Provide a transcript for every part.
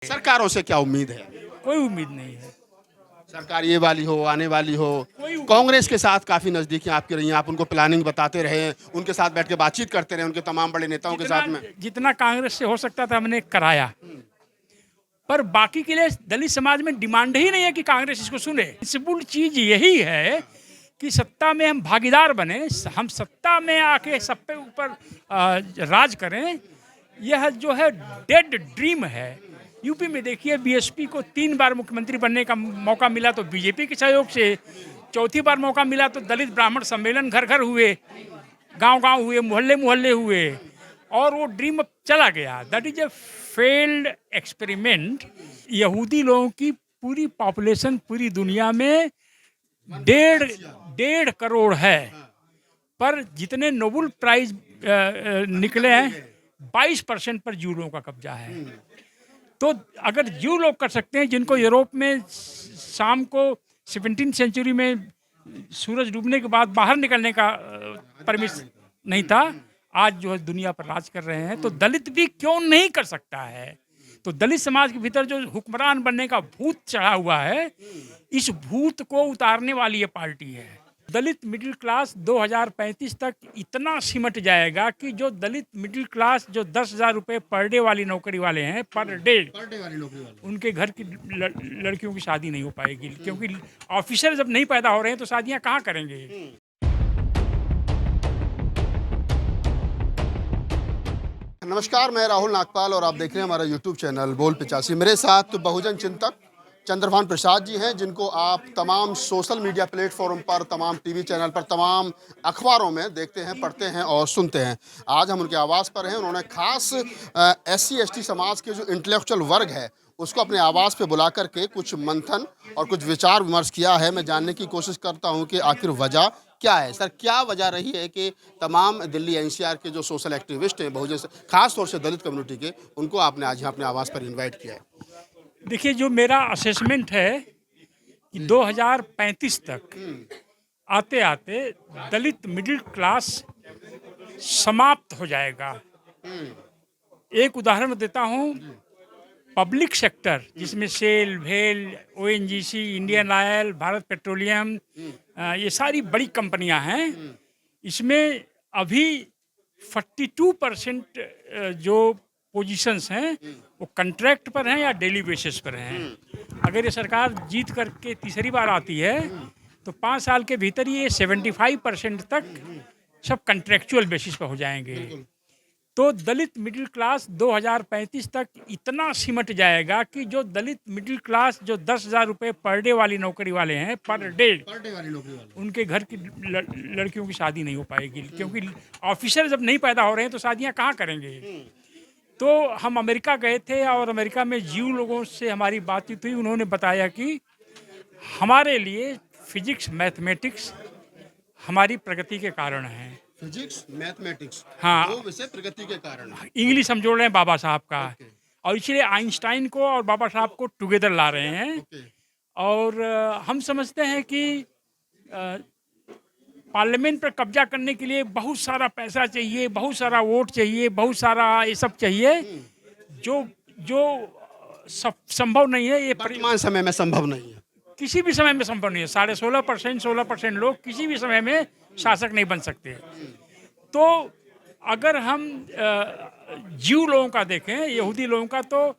सरकारों से क्या उम्मीद है? कोई उम्मीद नहीं है। सरकार ये वाली हो, आने वाली हो। कोई कांग्रेस के साथ काफी नजदीकी आपकी रही हैं, आप उनको प्लानिंग बताते रहे, उनके साथ बैठ के बातचीत करते रहे, उनके तमाम बड़े नेताओं के जितना साथ में। जितना कांग्रेस से हो सकता था हमने कराया, पर बाकी के लिए दलित समाज में डिमांड ही नहीं है कि कांग्रेस इसको सुने। सिंपल चीज यही है कि सत्ता में हम भागीदार बने, हम सत्ता में आके सब पे ऊपर राज करें। यह जो है डेड ड्रीम है। यूपी में देखिए, बीएसपी को 3 बार मुख्यमंत्री बनने का मौका मिला तो बीजेपी के सहयोग से, चौथी बार मौका मिला तो दलित ब्राह्मण सम्मेलन घर घर हुए, गांव-गांव हुए, मोहल्ले-मोहल्ले हुए, और वो ड्रीम अब चला गया। That is a failed experiment. यहूदी लोगों की पूरी पॉपुलेशन पूरी दुनिया में 1.5 करोड़ है, पर जितने नोबेल प्राइज निकले हैं 22% पर जू लोगों का कब्जा है। तो अगर जू लोग कर सकते हैं, जिनको यूरोप में शाम को 17वीं सेंचुरी में सूरज डूबने के बाद बाहर निकलने का परमिशन नहीं था, आज जो है दुनिया पर राज कर रहे हैं, तो दलित भी क्यों नहीं कर सकता है? तो दलित समाज के भीतर जो हुक्मरान बनने का भूत चढ़ा हुआ है, इस भूत को उतारने वाली ये पार्टी है। दलित मिडिल क्लास 2035 तक इतना सिमट जाएगा कि जो दलित मिडिल क्लास जो 10,000 रुपये पर डे वाली नौकरी वाले हैं, पर डे वाली नौकरी वाले। उनके घर की लड़कियों की शादी नहीं हो पाएगी, क्योंकि ऑफिसर जब नहीं पैदा हो रहे हैं तो शादियां कहाँ करेंगे? नमस्कार, मैं राहुल नागपाल और आप देख रहे हैं हमारा यूट्यूब चैनल बोल 85। मेरे साथ बहुजन चिंतक चंद्रभान प्रसाद जी हैं, जिनको आप तमाम सोशल मीडिया प्लेटफॉर्म पर, तमाम टीवी चैनल पर, तमाम अखबारों में देखते हैं, पढ़ते हैं और सुनते हैं। आज हम उनके आवास पर हैं। उन्होंने खास SC ST समाज के जो इंटेलेक्चुअल वर्ग है उसको अपने आवास पे बुला करके कुछ मंथन और कुछ विचार विमर्श किया है। मैं जानने की कोशिश करता हूं कि आखिर वजह क्या है। सर, क्या वजह रही है कि तमाम दिल्ली NCR के जो सोशल एक्टिविस्ट हैं, बहुजन खास तौर से दलित कम्युनिटी के, उनको आपने आज यहाँ अपने आवास पर इन्वाइट किया है? देखिए, जो मेरा असेसमेंट है कि 2035 तक आते आते दलित मिडिल क्लास समाप्त हो जाएगा। एक उदाहरण देता हूँ। पब्लिक सेक्टर, जिसमें सेल, भेल, ONGC, Indian oil, Bharat petroleum, ये सारी बड़ी कंपनियां हैं, इसमें अभी 42% जो पोजीशंस हैं वो कॉन्ट्रैक्ट पर हैं या डेली बेसिस पर हैं। अगर ये सरकार जीत करके तीसरी बार आती है तो 5 साल के भीतर ये 75% तक सब कॉन्ट्रैक्चुअल बेसिस पर हो जाएंगे। तो दलित मिडिल क्लास 2035 तक इतना सिमट जाएगा कि जो दलित मिडिल क्लास जो 10,000 रुपये पर डे वाली नौकरी वाले हैं, पर डे वाली नौकरी वाले, उनके घर की लड़कियों की शादी नहीं हो पाएगी, क्योंकि ऑफिसर जब नहीं पैदा हो रहे हैं तो शादियां कहाँ करेंगे? तो हम अमेरिका गए थे और अमेरिका में जीव लोगों से हमारी बातचीत हुई। उन्होंने बताया कि हमारे लिए फिजिक्स, मैथमेटिक्स हमारी प्रगति के कारण हैं। फिजिक्स, मैथमेटिक्स, हाँ, दो विषय प्रगति के कारण है। इंग्लिश हम जोड़ रहे हैं बाबा साहब का, और इसलिए आइंस्टाइन को और बाबा साहब को टुगेदर ला रहे हैं। और हम समझते हैं कि पार्लियामेंट पर कब्जा करने के लिए बहुत सारा पैसा चाहिए, बहुत सारा वोट चाहिए, बहुत सारा ये सब चाहिए, जो जो संभव नहीं है। ये वर्तमान समय में संभव नहीं है, किसी भी समय में संभव नहीं है। 16.5% लोग किसी भी समय में शासक नहीं बन सकते। तो अगर हम जीव लोगों का देखें, यहूदी लोगों का, तो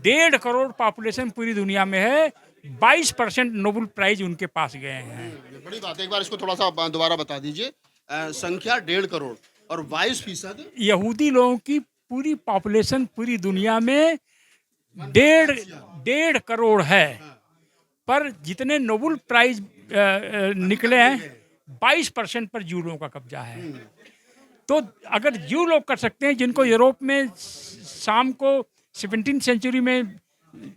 1.5 करोड़ पॉपुलेशन पूरी दुनिया में है, 22% नोबेल प्राइज उनके पास गए हैं। बड़ी बात है। एक बार इसको थोड़ा सा दोबारा बता दीजिए। संख्या 1.5 करोड़ और 22% यहूदी लोगों की पूरी पॉपुलेशन पूरी दुनिया में 1.5 करोड़ है, पर जितने नोबेल प्राइज निकले हैं 22% पर जू लोगों का कब्जा है। तो अगर जू लोग कर सकते हैं, जिनको यूरोप में शाम को 17वीं सेंचुरी में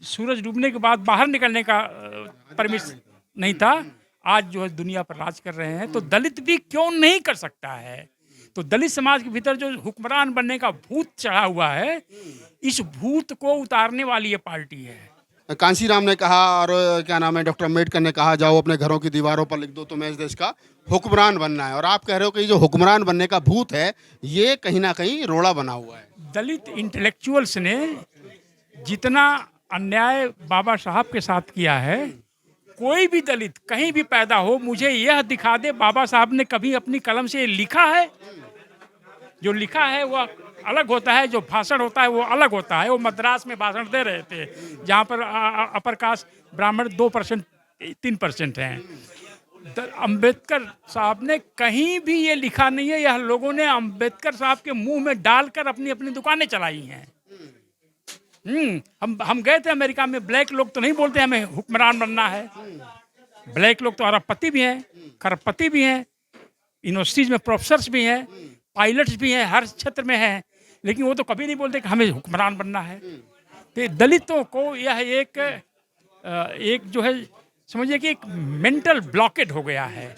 सूरज डूबने के बाद बाहर निकलने का परमिशन नहीं था, आज जो है दुनिया पर राज कर रहे हैं, तो दलित भी क्यों नहीं कर सकता है? तो दलित समाज के भीतर जो हुक्मरान बनने का भूत चढ़ा हुआ है, इस भूत को उतारने वाली ये पार्टी है। कांसीराम ने कहा, और क्या नाम है, डॉक्टर अम्बेडकर ने कहा, जाओ अपने घरों की दीवारों पर लिख दो तुम्हें इस देश का हुक्मरान बनना है। और आप कह रहे हो कि जो हुक्मरान बनने का भूत है ये कहीं ना कहीं रोड़ा बना हुआ है। दलित इंटेलेक्चुअल्स ने जितना अन्याय बाबा साहब के साथ किया है। कोई भी दलित कहीं भी पैदा हो, मुझे यह दिखा दे बाबा साहब ने कभी अपनी कलम से लिखा है। जो लिखा है वो अलग होता है, जो भाषण होता है वो अलग होता है। वो मद्रास में भाषण दे रहे थे जहाँ पर अपर कास्ट ब्राह्मण 2% 3% हैं। अंबेडकर साहब ने कहीं भी ये लिखा नहीं है। यह लोगों ने अंबेडकर साहब के मुंह में डालकर अपनी अपनी दुकानें चलाई हैं। हम गए थे अमेरिका में। ब्लैक लोग तो नहीं बोलते हमें हुक्मरान बनना है। ब्लैक लोग तो अरबपति भी हैं, खरबपति भी हैं, यूनिवर्सिटीज में प्रोफेसर्स भी हैं, पायलट्स भी हैं, हर क्षेत्र में हैं, लेकिन वो तो कभी नहीं बोलते कि हमें हुक्मरान बनना है। तो दलितों को यह एक जो है, समझिए कि एक मेंटल ब्लॉकेट हो गया है।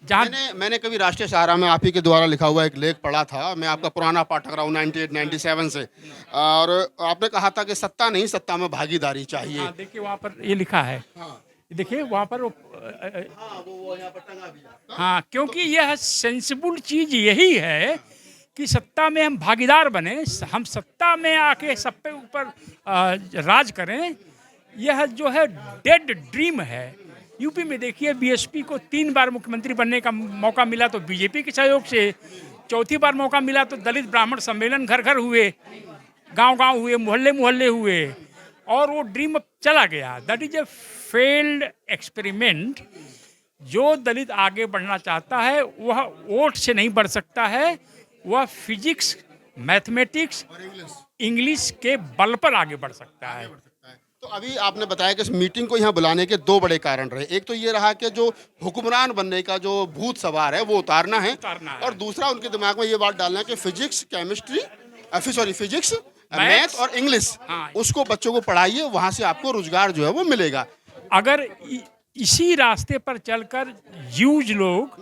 जहाँ मैंने कभी राष्ट्रीय सहारा में आप ही के द्वारा लिखा हुआ एक लेख पढ़ा था। मैं आपका पुराना पाठक रहा हूँ 98-97 से, और आपने कहा था कि सत्ता नहीं, सत्ता में भागीदारी चाहिए। हाँ, देखिए वहाँ पर ये लिखा है। देखिए वहाँ पर वो यहाँ पर टंगा भी है। हाँ, क्योंकि यह सेंसिबल चीज यही है कि सत्ता में हम भागीदार बने, हम सत्ता में आके सब पे ऊपर राज करें। यह जो है डेड ड्रीम है। यूपी में देखिए बीएसपी को 3 बार मुख्यमंत्री बनने का मौका मिला तो बीजेपी के सहयोग से, 4थी बार मौका मिला तो दलित ब्राह्मण सम्मेलन घर घर हुए, गांव गांव हुए, मोहल्ले मोहल्ले हुए, और वो ड्रीम अब चला गया। That is a failed experiment. जो दलित आगे बढ़ना चाहता है वह वोट से नहीं बढ़ सकता है, वह फिजिक्स, मैथमेटिक्स, इंग्लिश के बल पर आगे बढ़ सकता है। तो अभी आपने बताया कि इस मीटिंग को यहाँ बुलाने के 2 बड़े कारण रहे। एक तो ये रहा कि जो हुक्मरान बनने का जो भूत सवार है वो उतारना है, और दूसरा उनके दिमाग में ये बात डालना है कि फिजिक्स, फिजिक्स, मैथ और इंग्लिश, हाँ, उसको बच्चों को पढ़ाइए, वहाँ से आपको रोजगार जो है वो मिलेगा। अगर इसी रास्ते पर चलकर यूज लोग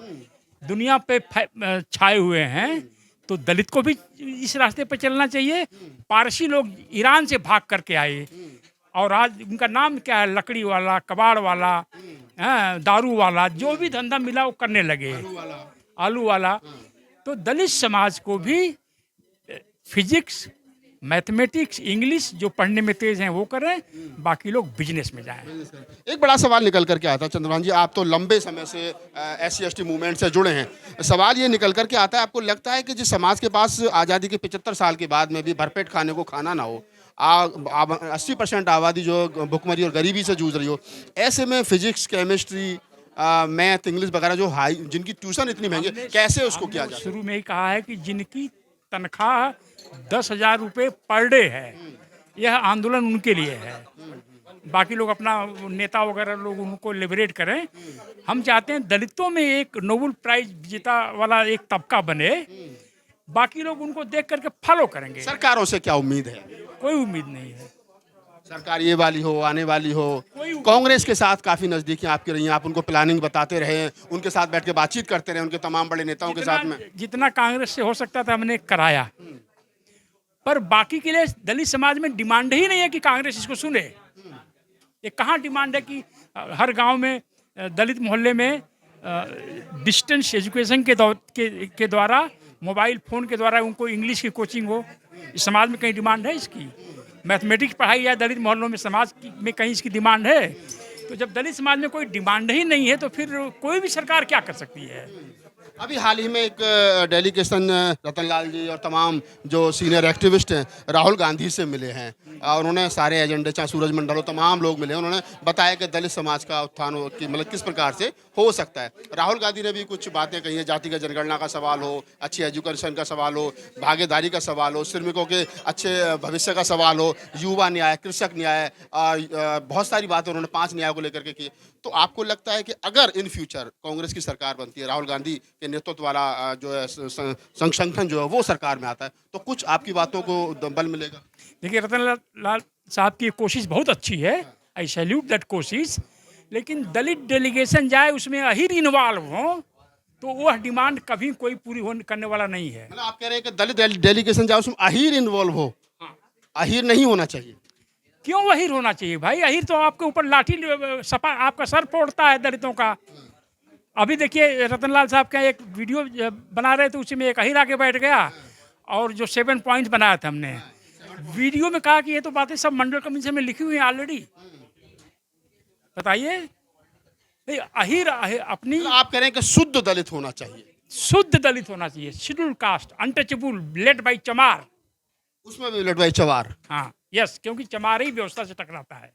दुनिया पे छाए हुए हैं तो दलित को भी इस रास्ते पर चलना चाहिए। पारसी लोग ईरान से भाग करके आए और आज उनका नाम क्या है, लकड़ी वाला, कबाड़ वाला, दारू वाला, जो भी धंधा मिला वो करने लगे, आलू वाला। तो दलित समाज को भी फिजिक्स, मैथमेटिक्स, इंग्लिश जो पढ़ने में तेज हैं वो करें, बाकी लोग बिजनेस में जाएं। एक बड़ा सवाल निकल करके आता है चंद्रभान जी, आप तो लंबे समय से SC/ST मूवमेंट से जुड़े हैं। सवाल ये निकल करके आता है, आपको लगता है कि जिस समाज के पास आज़ादी के 75 साल के बाद में भी भरपेट खाने को खाना ना हो, 80% आबादी जो भुखमरी और गरीबी से जूझ रही हो, ऐसे में फिजिक्स, केमिस्ट्री, मैथ, इंग्लिश वगैरह जो हाई, जिनकी ट्यूशन इतनी महंगी, कैसे उसको किया जाए? शुरू में ही कहा है कि जिनकी तनख्वाह 10,000 रुपये पर डे है, यह आंदोलन उनके लिए है। बाकी लोग अपना नेता वगैरह लोग उनको लिबरेट करें। हम चाहते हैं दलितों में एक नोबेल प्राइज विजेता वाला एक तबका बने, बाकी लोग उनको देख करके फॉलो करेंगे। सरकारों से क्या उम्मीद है? कोई उम्मीद नहीं है। सरकार ये वाली हो, आने वाली हो। कांग्रेस के साथ काफी नजदीकियां आपकी रही हैं, आप उनको प्लानिंग बताते रहे, उनके साथ बैठ के बातचीत करते रहे, उनके तमाम बड़े नेताओं के साथ में। जितना कांग्रेस से हो सकता था हमने कराया, पर बाकी के लिए दलित समाज में डिमांड ही नहीं है कि कांग्रेस इसको सुने। ये कहाँ डिमांड है कि हर गांव में दलित मोहल्ले में डिस्टेंस एजुकेशन के द्वारा, मोबाइल फ़ोन के द्वारा उनको इंग्लिश की कोचिंग हो। इस समाज में कहीं डिमांड है इसकी? मैथमेटिक्स पढ़ाई जाए दलित मोहल्लों में, समाज में कहीं इसकी डिमांड है? तो जब दलित समाज में कोई डिमांड ही नहीं है तो फिर कोई भी सरकार क्या कर सकती है? अभी हाल ही में एक डेलीगेशन रतनलाल जी और तमाम जो सीनियर एक्टिविस्ट हैं राहुल गांधी से मिले हैं, और उन्होंने सारे एजेंडे, चाहे सूरज मंडल हो, तमाम लोग मिले। उन्होंने बताया कि दलित समाज का उत्थान हो कि मतलब किस प्रकार से हो सकता है। राहुल गांधी ने भी कुछ बातें कही हैं, जातिगत जनगणना का सवाल हो, अच्छी एजुकेशन का सवाल हो, भागीदारी का सवाल हो, श्रमिकों के अच्छे भविष्य का सवाल हो, युवा न्याय, कृषक न्याय, बहुत सारी बातें उन्होंने 5 न्याय को लेकर के की। तो आपको लगता है कि अगर इन फ्यूचर कांग्रेस की सरकार बनती है, राहुल गांधी के नेतृत्व वाला जो है संगठन जो है वो सरकार में आता है, तो कुछ आपकी बातों को बल मिलेगा? देखिए, रतनलाल साहब की कोशिश बहुत अच्छी है, आई सैल्यूट दैट कोशिश, लेकिन दलित डेलीगेशन जाए, उसमें अहीर इन्वॉल्व हो, तो वह डिमांड कभी कोई पूरी करने वाला नहीं है। मतलब आप कह रहे हैं कि दलित डेलीगेशन जाए, उसमें अहीर इन्वॉल्व हो? अहीर नहीं होना चाहिए। क्यों अहीर होना चाहिए भाई? अहीर तो आपके ऊपर लाठी सपा आपका सर फोड़ता है दलितों का। अभी देखिए रतनलाल साहब का एक वीडियो बना रहे थे, उसी में एक अहीर आके बैठ गया, और जो 7 पॉइंट्स बनाया था हमने, वीडियो में कहा कि ये तो बातें सब मंडल कमीशन में लिखी हुई हैं ऑलरेडी। बताइए, नहीं, अपनी मतलब आप कह रहे हैं कि शुद्ध दलित होना चाहिए, शुद्ध दलित होना चाहिए, schedule caste, untouchable, led by चमार। उसमें भी लड़वाई चवार, हाँ, यस, क्योंकि चमार ही व्यवस्था से टकराता है।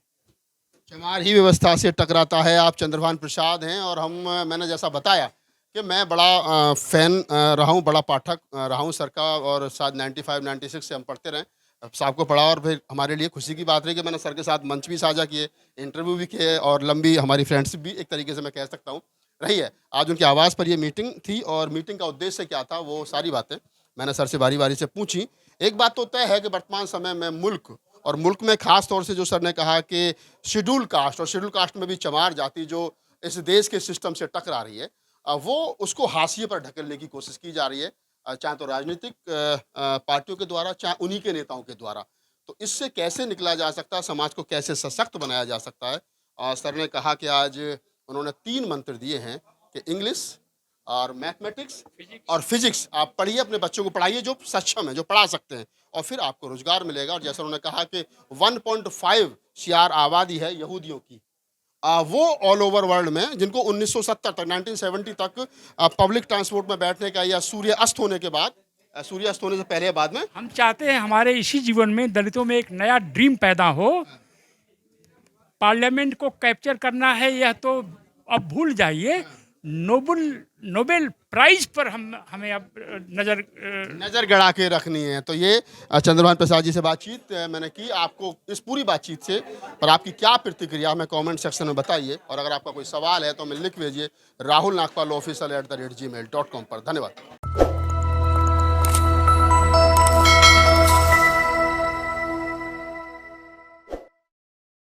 चमार ही व्यवस्था से टकराता है। आप चंद्रभान प्रसाद हैं और मैंने जैसा बताया कि मैं बड़ा फैन रहा हूँ, बड़ा पाठक रहा हूँ सर का, और शायद 95-96 से हम पढ़ते रहे, साहब को पढ़ा, और फिर हमारे लिए खुशी की बात रही कि मैंने सर के साथ मंच भी साझा किए, इंटरव्यू भी किए, और लंबी हमारी फ्रेंडशिप भी एक तरीके से मैं कह सकता हूँ रही है। आज उनकी आवाज़ पर ये मीटिंग थी, और मीटिंग का उद्देश्य क्या था वो सारी बातें मैंने सर से बारी बारी से पूछी। एक बात तो तय है कि वर्तमान समय में मुल्क में खास तौर से जो सर ने कहा कि शेड्यूल कास्ट, और शेड्यूल कास्ट में भी चमार जाति जो इस देश के सिस्टम से टकरा रही है, वो उसको हाशिए पर ढकेलने की कोशिश की जा रही है, चाहे तो राजनीतिक पार्टियों के द्वारा, चाहे उन्हीं के नेताओं के द्वारा। तो इससे कैसे निकला जा सकता है, समाज को कैसे सशक्त बनाया जा सकता है। सर ने कहा कि आज उन्होंने 3 मंत्र दिए हैं कि इंग्लिश और मैथमेटिक्स और फिजिक्स आप पढ़िए, अपने बच्चों को पढ़ाइए जो सक्षम है, जो पढ़ा सकते हैं, और फिर आपको रोजगार मिलेगा। और जैसा उन्होंने कहा कि 1.5 CR आबादी है यहूदियों की, वो ऑल ओवर वर्ल्ड में, जिनको 1970 तक, 1970 तक पब्लिक ट्रांसपोर्ट में बैठने का, या सूर्य अस्त होने के बाद, सूर्य अस्त होने से पहले या बाद में, हम चाहते हैं हमारे इसी जीवन में दलितों में एक नया ड्रीम पैदा हो। पार्लियामेंट को कैप्चर करना है, यह तो अब भूल जाइए। नोबेल प्राइज पर हमें अब नजर गड़ा के रखनी है। तो ये चंद्रभान प्रसाद जी से बातचीत मैंने की। आपको इस पूरी बातचीत से पर आपकी क्या प्रतिक्रिया हमें कमेंट सेक्शन में बताइए, और अगर आपका कोई सवाल है तो हमें लिख भेजिए rahulnagpalofficial@gmail.com पर। धन्यवाद।